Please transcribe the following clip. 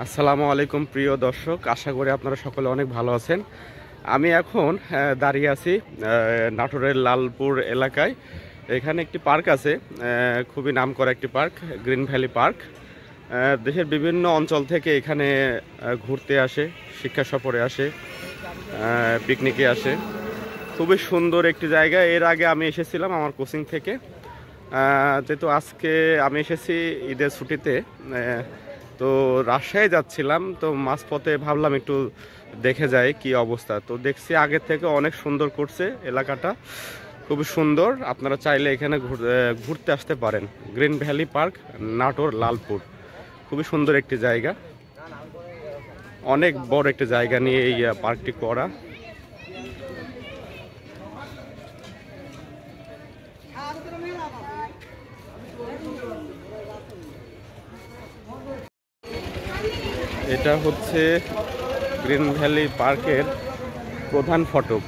আসসালামু আলাইকুম প্রিয় দর্শক, আশা করি আপনারা সকলে অনেক ভালো আছেন। আমি এখন দাঁড়িয়ে আছি নাটোরের লালপুর এলাকায়। এখানে একটি পার্ক আছে, খুবই নামকরা একটি পার্ক, গ্রিন ভ্যালি পার্ক। দেশের বিভিন্ন অঞ্চল থেকে এখানে ঘুরতে আসে, শিক্ষা সফরে আসে, পিকনিকে আসে। খুবই সুন্দর একটি জায়গা। এর আগে আমি এসেছিলাম আমার কোচিং থেকে, যেহেতু আজকে আমি এসেছি ঈদের ছুটিতে। তো রাজশাহী যাচ্ছিলাম, তো মাঝপথে ভাবলাম একটু দেখে যাই কি অবস্থা। তো দেখছি আগের থেকে অনেক সুন্দর করছে এলাকাটা, খুবই সুন্দর। আপনারা চাইলে এখানে ঘুরতে আসতে পারেন। Green valley park, Natore Lalpur, খুবই সুন্দর একটি জায়গা। অনেক বড় একটি জায়গা নিয়ে এই পার্কটি করা। এটা হচ্ছে গ্রিন ভ্যালি পার্কের প্রধান ফটক।